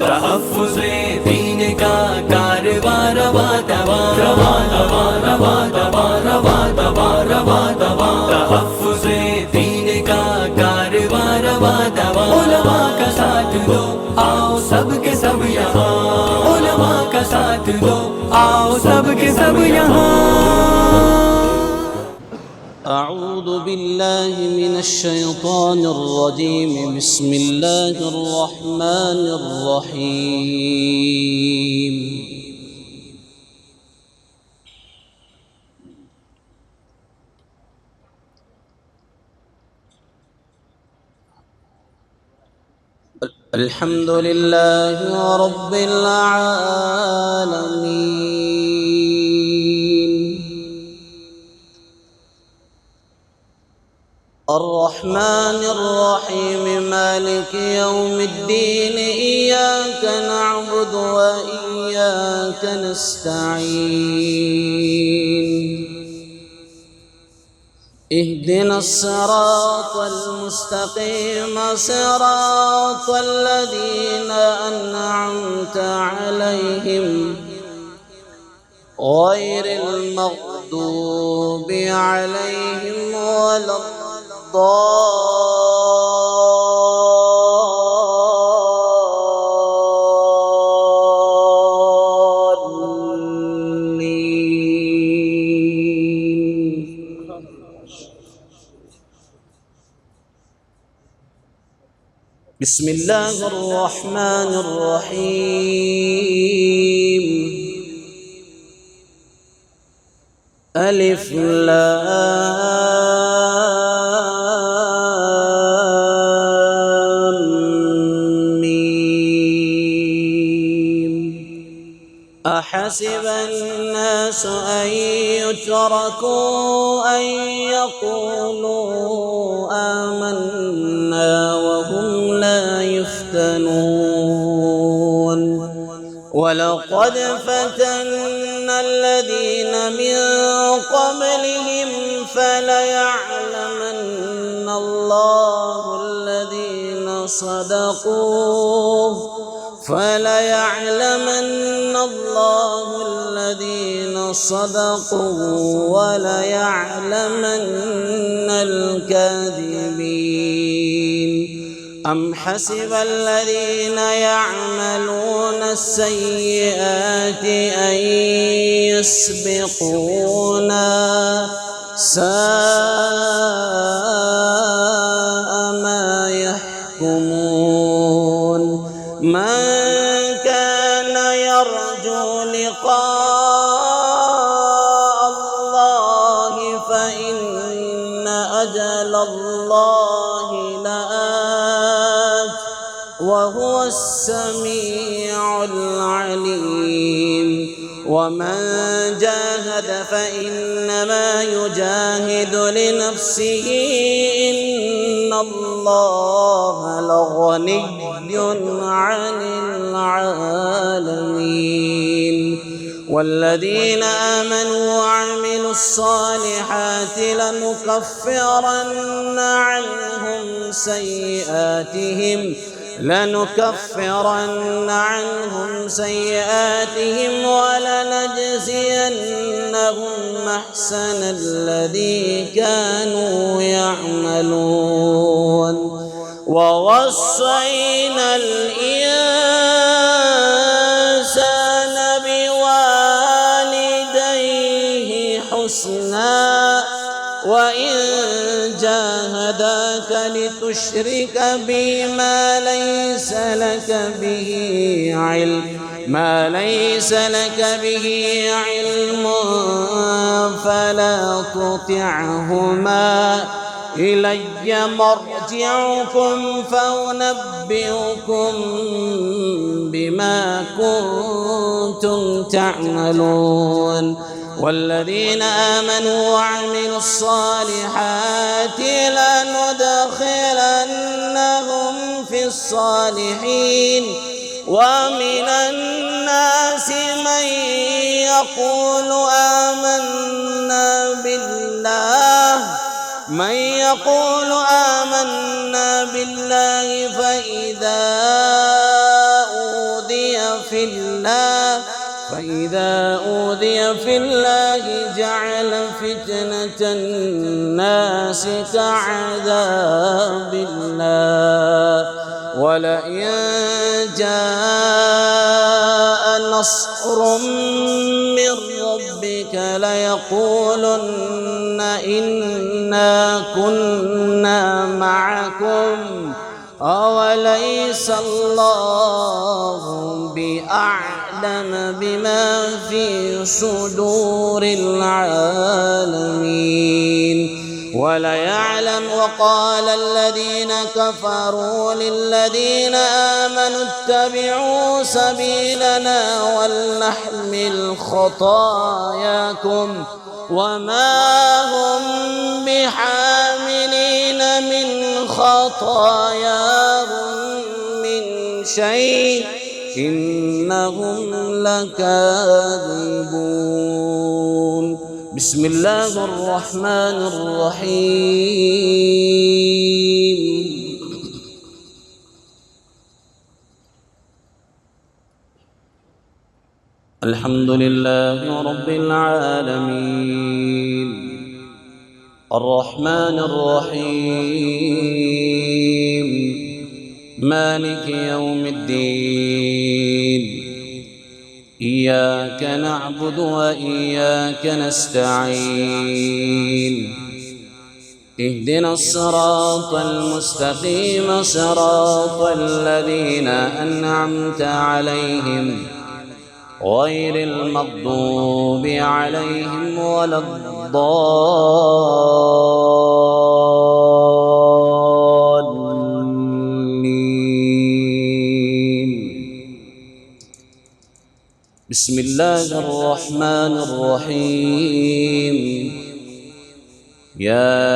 तहफ़्फ़ुज़ दीन का कारवां रवा दवा रवा दवा रवा दवा रवा दवा रवा दवा। तहफ़्फ़ुज़ दीन का कारवां रवा दवा। उलमा का साथ दो आओ सब के सब यहाँ, उलमा का साथ दो आओ सब के सब यहाँ। أعوذ بالله من الشيطان الرجيم. بسم الله الرحمن الرحيم. الحمد لله رب العالمين، الرحمن الرحيم، مالك يوم الدين. إياك نعبد وإياك نستعين. اهدنا الصراط المستقيم، صراط الذين أنعمت عليهم غير المغضوب عليهم ولا الضالين. بسم الله الرحمن الرحيم. ألف لام ميم. أحسب الناس أن يتركوا أن يقولوا آمنا وهم لا يفتنون. ولقد فتنا الذين من قبلهم فليعلمن الله الذين صدقوا وليعلمن الكاذبين. أم حسب الذين يعملون السيئات أن يسبقونا، ساء ما يحكمون. من كان يرجو لقاء الله فإن أجل الله لآت وهو السميع العليم. ومن جاهد فإنما يجاهد لنفسه، إن الله لغني عن العالمين. والذين آمنوا وعملوا الصالحات لنكفرن عنهم سيئاتهم ولنجزينهم أحسن الذي كانوا يعملون. ووصينا الإنسان بوالديه حسنا، وإن جاهداك لتشرك بي ما ليس لك به علم فلا تطعهما. إلي مرجعكم فأنبئكم بما كنتم تعملون. والذين آمنوا وعملوا الصالحات لندخلنهم في الصالحين. ومن الناس من يقول آمنا بالله فإذا في الله فإذا أوذي في الله جعل فتنة الناس كعذاب الله ولئن جاء نصر من ربك ليقولن إنا كنا معكم أوليس الله بأعلم بما في صدور العالمين وليعلم وقال الذين كفروا للذين آمنوا اتبعوا سبيلنا ولنحمل خطاياكم وما هم بحاملين من خطاياهم من شيء إنهم لكاذبون. بسم الله الرحمن الرحيم. الحمد لله رب العالمين الرحمن الرحيم مالك يوم الدين إياك نعبد وإياك نستعين اهدنا الصراط المستقيم صراط الذين أنعمت عليهم غير المغضوب عليهم ولا الضالين. بسم الله الرحمن الرحيم. يا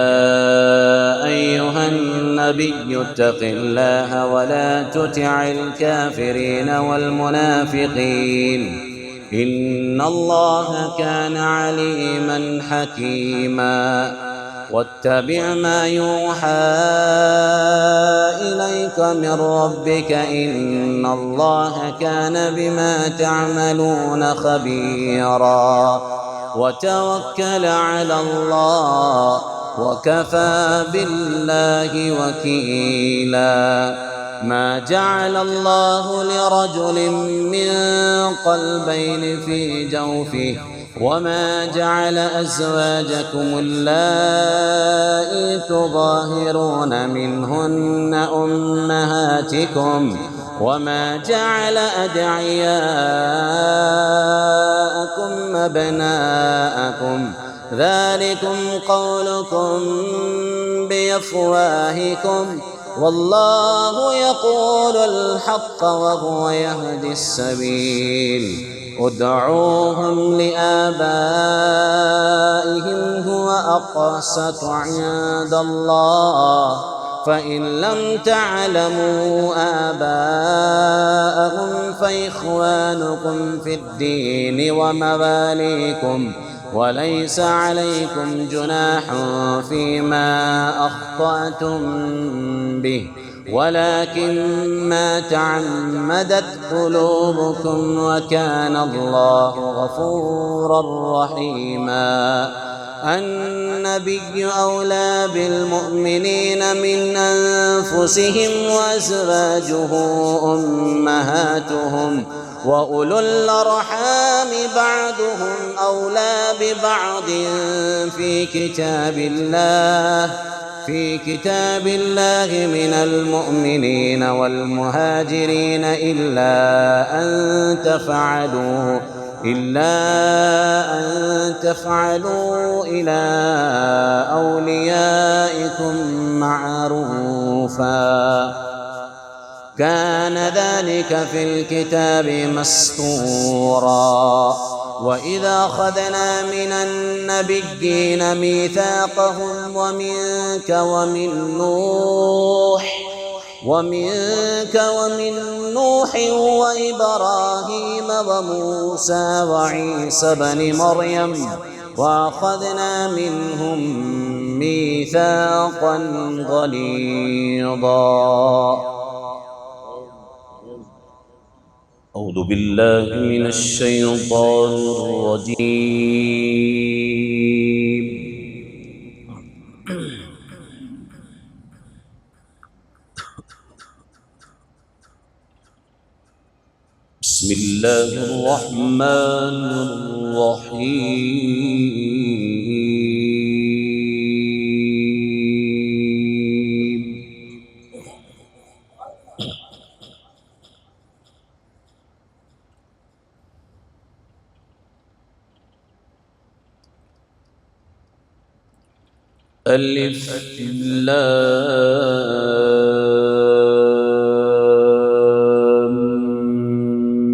أيها النبي اتق الله ولا تطع الكافرين والمنافقين إن الله كان عليما حكيما واتبع ما يوحى إليك من ربك إن الله كان بما تعملون خبيرا وتوكل على الله وكفى بالله وكيلا. ما جعل الله لرجل من قلبين في جوفه وما جعل أزواجكم اللائي تظاهرون منهن أمهاتكم وما جعل أدعياءكم أبناءكم ذلكم قولكم بأفواهكم والله يقول الحق وهو يهدي السبيل. ادعوهم لآبائهم هو أقسط عند الله فإن لم تعلموا آباءهم فإخوانكم في الدين ومواليكم وليس عليكم جناح فيما أخطأتم به ولكن ما تعمدت قلوبكم وكان الله غفورا رحيما. النبي أولى بالمؤمنين من أنفسهم وأزواجه أمهاتهم وأولو الأرحام بعضهم أولى ببعض في كتاب الله من المؤمنين والمهاجرين إلا أن تفعلوا إلى أوليائكم معروفا كان ذلك في الكتاب مسطورا. وإذا أخذنا من النبيين ميثاقهم ومنك ومن نوح وإبراهيم وموسى وعيسى بن مريم وأخذنا منهم ميثاقا غليظا. أعوذ بالله من الشيطان الرجيم. بسم الله الرحمن الرحيم. ألف لام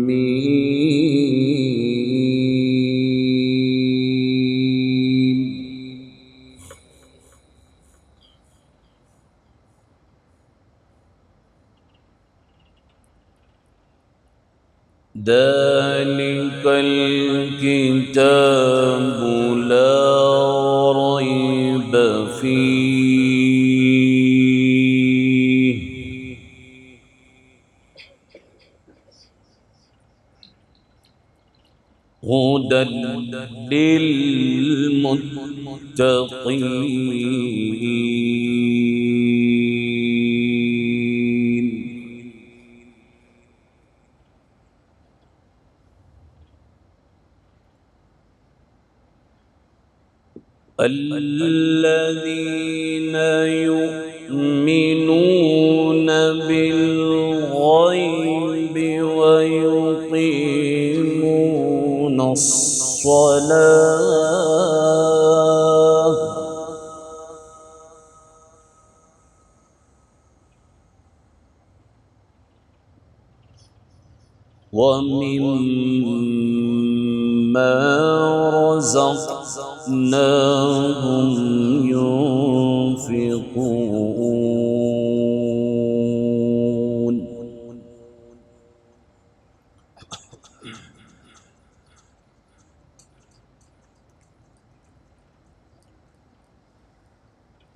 ميم. ذلك الكتاب لا ريب فيه هدى للمتقين. الذين يؤمنون بالغيب ويقيمون الصلاة ومما رزقناهم ينفقون.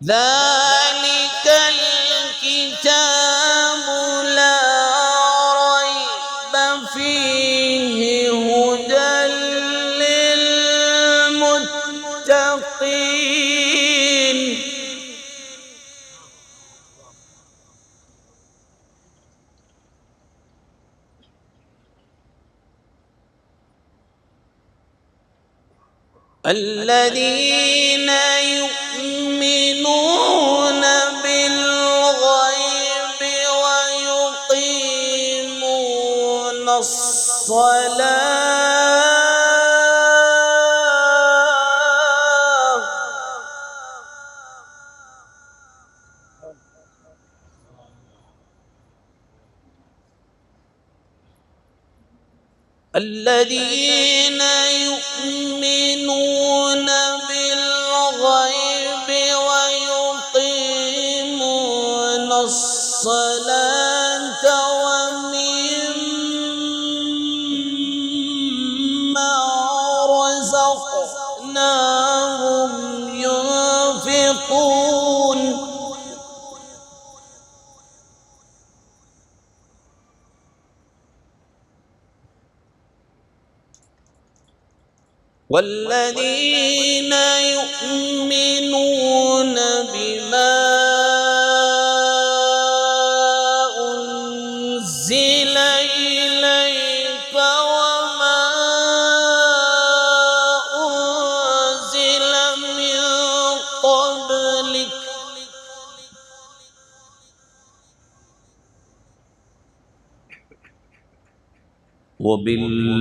ذلك الكتاب لا ريب فيه هدى للمتقين. الذين يؤمنون بالغيب ويقيمون الصلاة الذين يؤمنون بالغيب ويقيمون الصلاة ومما رزقناهم ينفقون. والذين يؤمنون بما أنزل إليك وما أنزل من قبلك وبالآخرة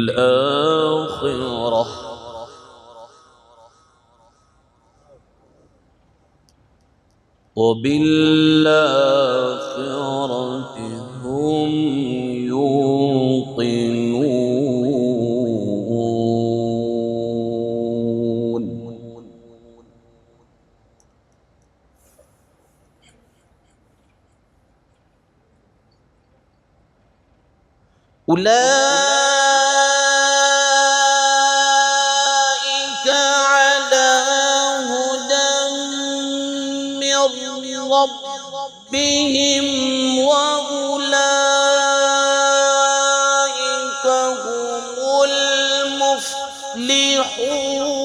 هم يوقنون. أولئك على هدى من ربهم وأولئك المفلحون.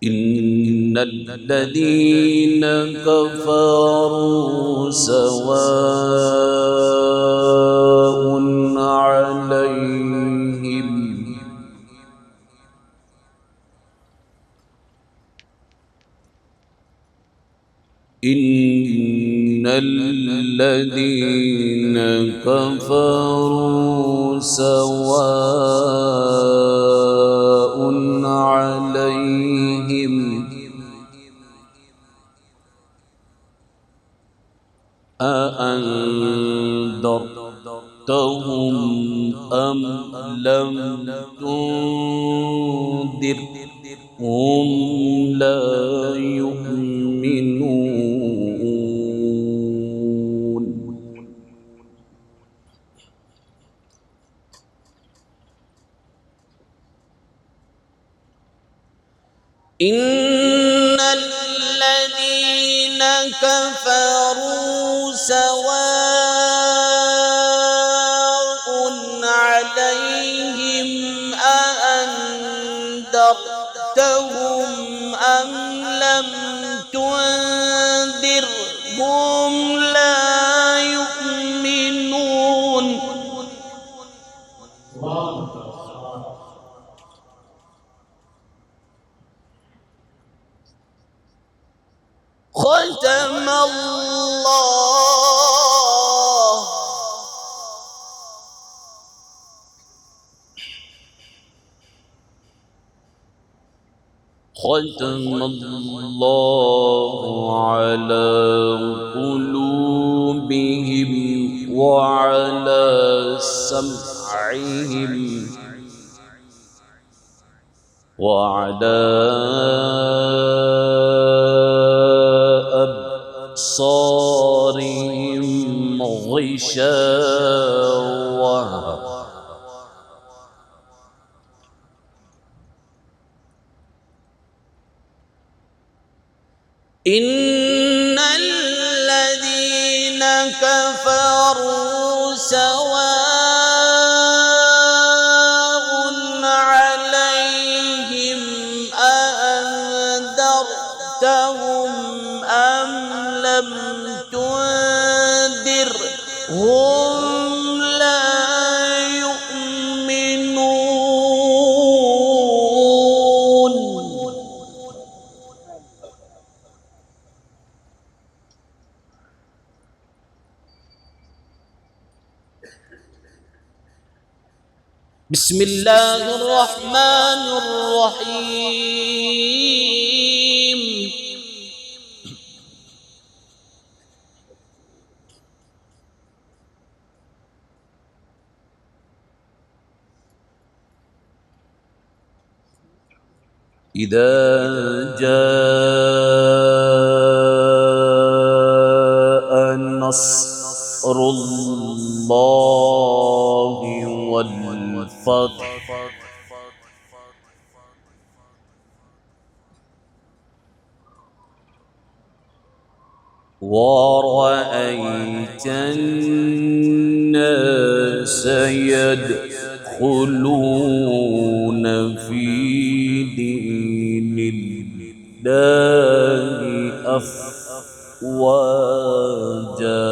إن الذين كفروا سواء عليهم إن الذين كفروا سواء عليهم أأنذرتهم أم لم تنذرهم لا يؤمنون. إن الذين كفروا سواء عليهم أأنذرتهم أم لم تنذرهم لا يؤمنون. ختم الله على قلوبهم وعلى سمعهم وعلى أبصارهم غشاوة إن الذين كفروا سواء عليهم أأنذرتهم أم لم تنذرهم لا يؤمنون. بسم الله الرحمن الرحيم. إذا جاء نصر الله والفتح ورأيت الناس يدخلون في دين الله أفواجا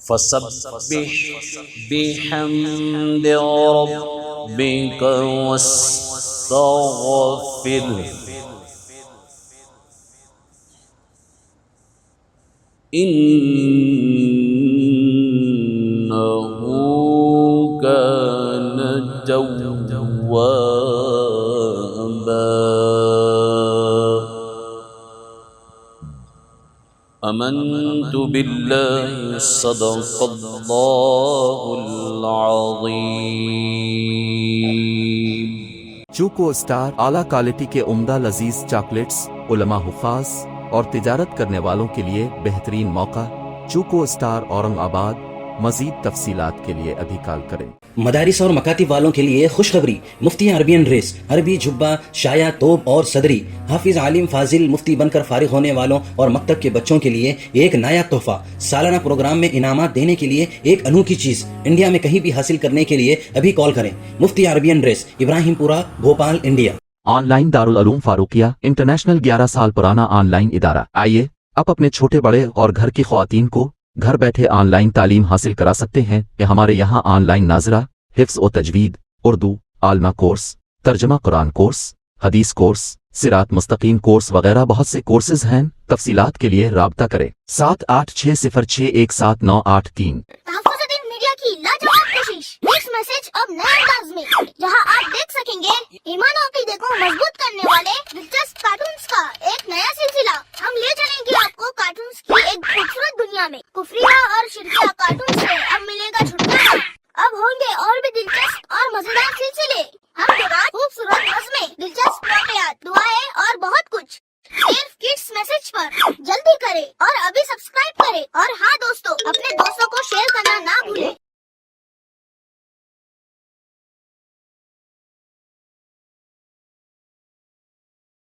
فسبح بحمد ربك واستغفره إنه كان توابا. آمنت بالله صدق الله العظيم. चूको स्टार आला क्वालिटी के उम्दा लजीज चॉकलेट्स उलमा हुफाज और तिजारत करने वालों के लिए बेहतरीन मौका। चूको स्टार औरंगाबाद। मजीद तफसीलात के लिए अभी कॉल करें। मदारिस और मकातिब वालों के लिए खुशखबरी। मुफ्ती अरबियन ड्रेस, अरबी जुब्बा, शाया, तोब और सदरी, हाफिज आलिम फाजिल मुफ्ती बनकर फारिग होने वालों और मकतब के बच्चों के लिए एक नया तोहफा। सालाना प्रोग्राम में इनामात देने के लिए एक अनोखी चीज इंडिया में कहीं भी हासिल करने के लिए अभी कॉल करें। Mufti Arabian dress, Ibrahimpura, Bhopal, India. Online Darul Uloom Farooqia international 11 साल पुराना ऑनलाइन इदारा। आइए आप अपने छोटे बड़े और घर की ख्वातीन को घर बैठे ऑनलाइन तालीम हासिल करा सकते हैं कि हमारे यहाँ ऑनलाइन नाजरा, हिफ्ज़ व तजवीद, उर्दू, आलमा कोर्स, तर्जमा कुरान कोर्स, हदीस कोर्स, सिरात मुस्तकीम कोर्स वगैरह बहुत से कोर्सेज हैं। तफसीलात के लिए राब्ता करें 7860617983। तहफ़्फ़ुज़-ए-दीन मीडिया की लाजवाब कोशिश। नेक्स्ट मैसेज अब नए अंदाज में, जहां आप देख सकेंगे ईमान और अक़ीदे को मजबूत करने वाले दिलचस्प कार्टून्स का एक नया सिलसिला। हम ले चलेंगे आपको कार्टून्स की एक खूबसूरत दुनिया में। कुफरिया और शिरकिया कार्टून से अब मिलेगा छुटकारा। अब होंगे और भी दिलचस्प और मजेदार सिलसिले। हम देगा खूबसूरत नज़्में, दिलचस्प वाक़यात, दुआएं और बहुत कुछ सिर्फ किड्स मैसेज पर। जल्दी करें और अभी सब्सक्राइब करें। और हाँ दोस्तों, अपने दोस्तों को शेयर करना ना भूलें।